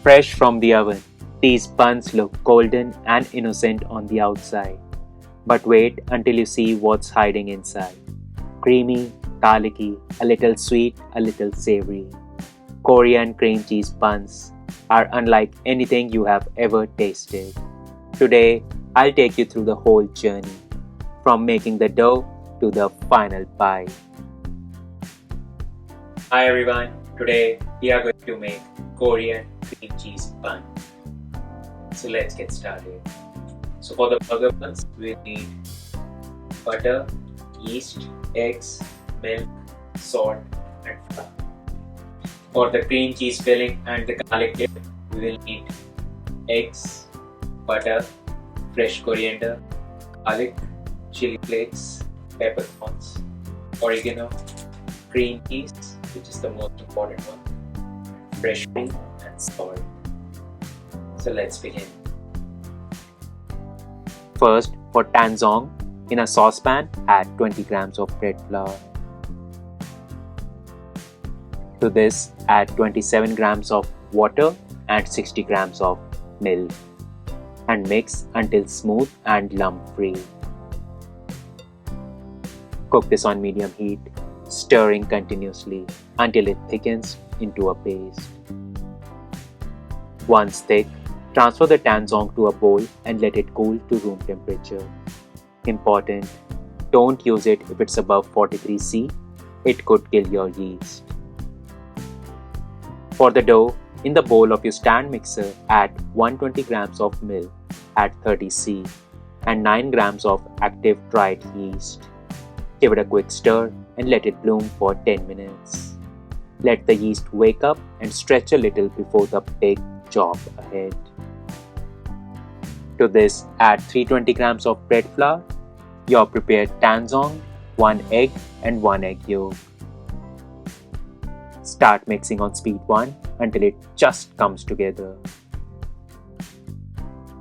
Fresh from the oven, these buns look golden and innocent on the outside. But wait until you see what's hiding inside. Creamy, garlicky, a little sweet, a little savory. Korean cream cheese buns are unlike anything you have ever tasted. Today, I'll take you through the whole journey, from making the dough to the final bite. Hi everyone, today we are going to make Korean cream cheese bun. So let's get started. So for the burger buns, we'll need butter, yeast, eggs, milk, salt and flour. For the cream cheese filling and the garlic dip, we will need eggs, butter, fresh coriander, garlic, chilli flakes, peppercorns, oregano, cream cheese, which is the most important one, fresh cream and salt. So let's begin. First, for Tangzhong, in a saucepan, add 20 grams of bread flour. To this, add 27 grams of water and 60 grams of milk and mix until smooth and lump-free. Cook this on medium heat, stirring continuously until it thickens into a paste. Once thick, transfer the Tangzhong to a bowl and let it cool to room temperature. Important, don't use it if it's above 43 C, it could kill your yeast. For the dough, in the bowl of your stand mixer, add 120 grams of milk at 30 C and 9 grams of active dried yeast. Give it a quick stir and let it bloom for 10 minutes. Let the yeast wake up and stretch a little before the big job ahead. To this, add 320 grams of bread flour, your prepared Tangzhong, 1 egg and 1 egg yolk. Start mixing on speed 1 until it just comes together.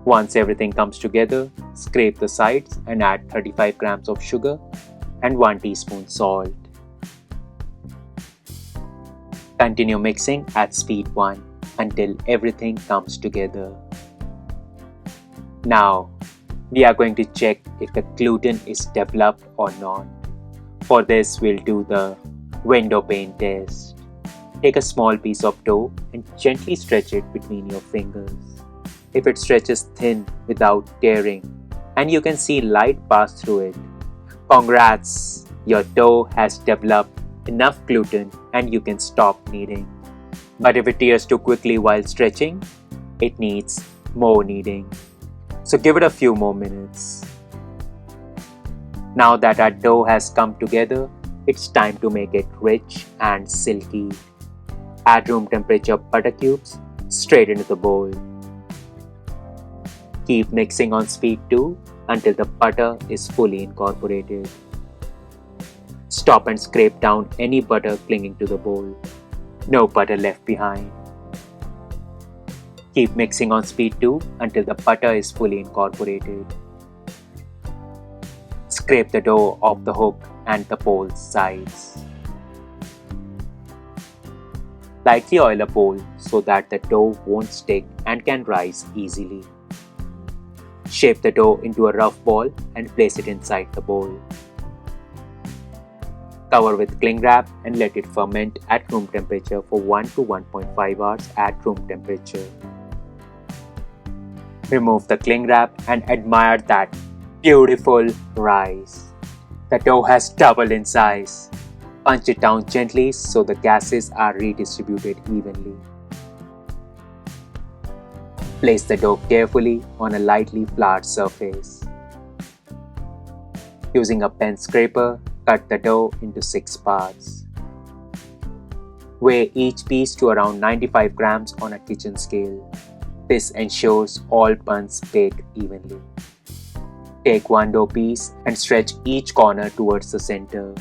Once everything comes together, scrape the sides and add 35 grams of sugar and 1 teaspoon salt. Continue mixing at speed 1 until everything comes together. Now, we are going to check if the gluten is developed or not. For this, we'll do the window pane test. Take a small piece of dough and gently stretch it between your fingers. If it stretches thin without tearing and you can see light pass through it, congrats! Your dough has developed enough gluten and you can stop kneading. But if it tears too quickly while stretching, it needs more kneading. So give it a few more minutes. Now that our dough has come together, it's time to make it rich and silky. Add room temperature butter cubes straight into the bowl. Keep mixing on speed 2 until the butter is fully incorporated. Stop and scrape down any butter clinging to the bowl. No butter left behind. Keep mixing on speed 2 until the butter is fully incorporated. Scrape the dough off the hook and the bowl sides. Lightly oil a bowl so that the dough won't stick and can rise easily. Shape the dough into a rough ball and place it inside the bowl. Cover with cling wrap and let it ferment at room temperature for 1 to 1.5 hours at room temperature. Remove the cling wrap and admire that beautiful rise. The dough has doubled in size. Punch it down gently so the gases are redistributed evenly. Place the dough carefully on a lightly floured surface. Using a pen scraper, cut the dough into 6 parts. Weigh each piece to around 95 grams on a kitchen scale. This ensures all buns bake evenly. Take one dough piece and stretch each corner towards the center.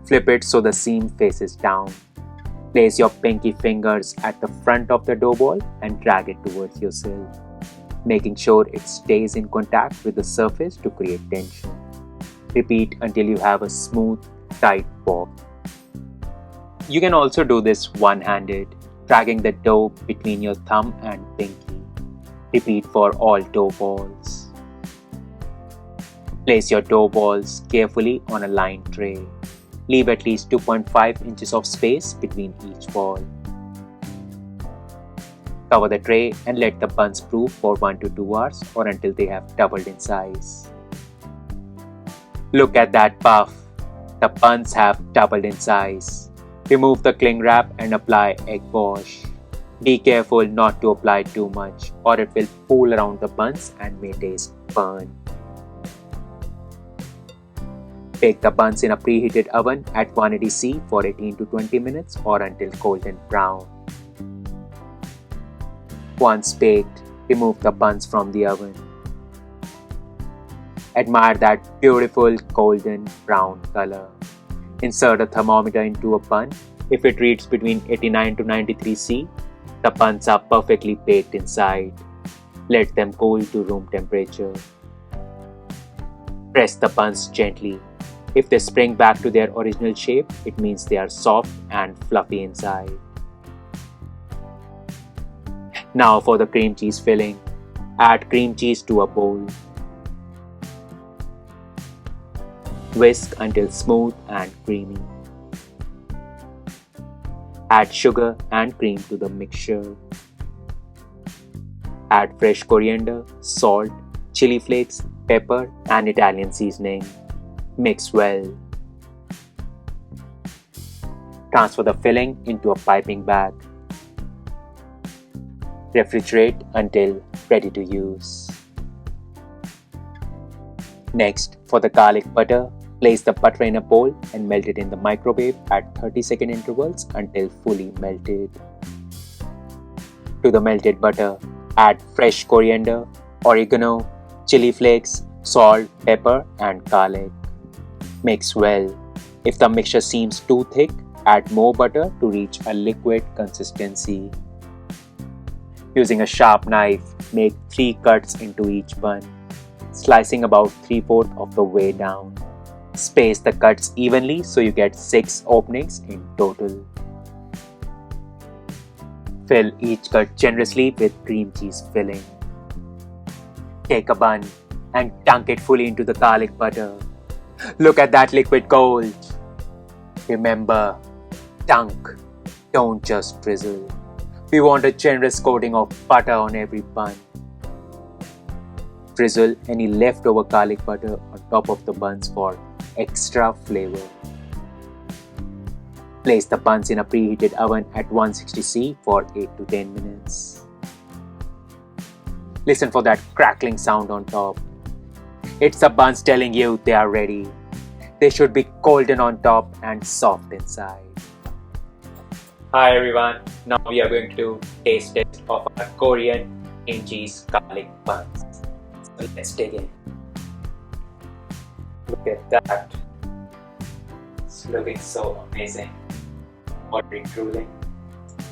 Flip it so the seam faces down. Place your pinky fingers at the front of the dough ball and drag it towards yourself, making sure it stays in contact with the surface to create tension. Repeat until you have a smooth, tight ball. You can also do this one-handed. dragging the dough between your thumb and pinky. Repeat for all dough balls. Place your dough balls carefully on a lined tray. Leave at least 2.5 inches of space between each ball. Cover the tray and let the buns brew for 1 to 2 hours or until they have doubled in size. Look at that puff. The buns have doubled in size. Remove the cling wrap and apply egg wash. Be careful not to apply too much or it will pool around the buns and may taste burnt. Bake the buns in a preheated oven at 180°C for 18 to 20 minutes or until golden brown. Once baked, remove the buns from the oven. Admire that beautiful golden brown color. Insert a thermometer into a bun. If it reads between 89 to 93°C, the buns are perfectly baked inside. Let them cool to room temperature. Press the buns gently. If they spring back to their original shape, it means they are soft and fluffy inside. Now for the cream cheese filling. Add cream cheese to a bowl. Whisk until smooth and creamy. Add sugar and cream to the mixture. Add fresh coriander, salt, chili flakes, pepper and Italian seasoning. Mix well. Transfer the filling into a piping bag. Refrigerate until ready to use. Next, for the garlic butter, place the butter in a bowl and melt it in the microwave at 30-second intervals until fully melted. To the melted butter, add fresh coriander, oregano, chili flakes, salt, pepper and garlic. Mix well. If the mixture seems too thick, add more butter to reach a liquid consistency. Using a sharp knife, make 3 cuts into each bun, slicing about 3/4 of the way down. Space the cuts evenly so you get 6 openings in total. Fill each cut generously with cream cheese filling. Take a bun and dunk it fully into the garlic butter. Look at that liquid gold. Remember, dunk, don't just drizzle. We want a generous coating of butter on every bun. Drizzle any leftover garlic butter on top of the buns for extra flavor. Place the buns in a preheated oven at 160°C for 8 to 10 minutes. Listen for that crackling sound on top. It's the buns telling you they are ready. They should be golden on top and soft inside. Hi everyone, now we are going to taste test of our Korean cream cheese garlic buns. So let's dig in. Look at that. It's looking so amazing. Watery drooling.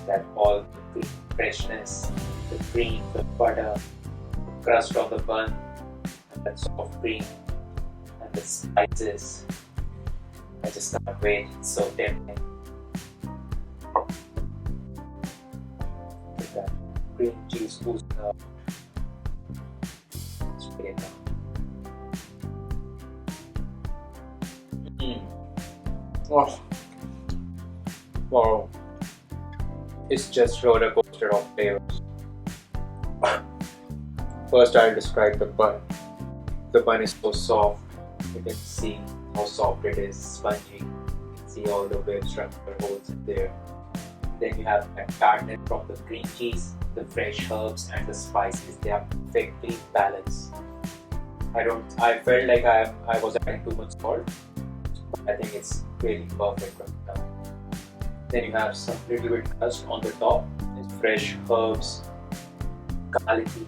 That all the freshness, the cream, the butter, the crust of the bun, and that soft cream, and the spices. I just can't wait, it's so tempting. Look at that cream cheese oozing out. Let's put it down. Oh. Wow. It's just roller coaster of flavors. First I'll describe the bun. The bun is so soft. You can see how soft it is, spongy. You can see all the web structure holes in there. Then you have that tartness from the cream cheese, the fresh herbs and the spices. They are perfectly balanced. I felt like I was adding too much salt, but I think it's really perfect right now. Then you have some little bit crust on the top. It's fresh herbs, garlicky.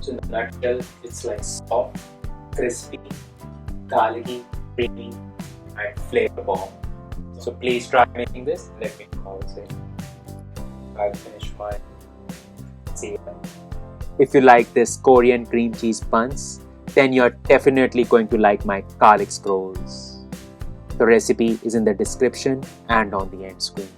So in a nutshell, it's like soft, crispy, garlicky, creamy, and flavor bomb. So please try making this. Let me know how it's like. I'll finish mine. See you. If you like this Korean cream cheese buns, then you're definitely going to like my garlic scrolls. The recipe is in the description and on the end screen.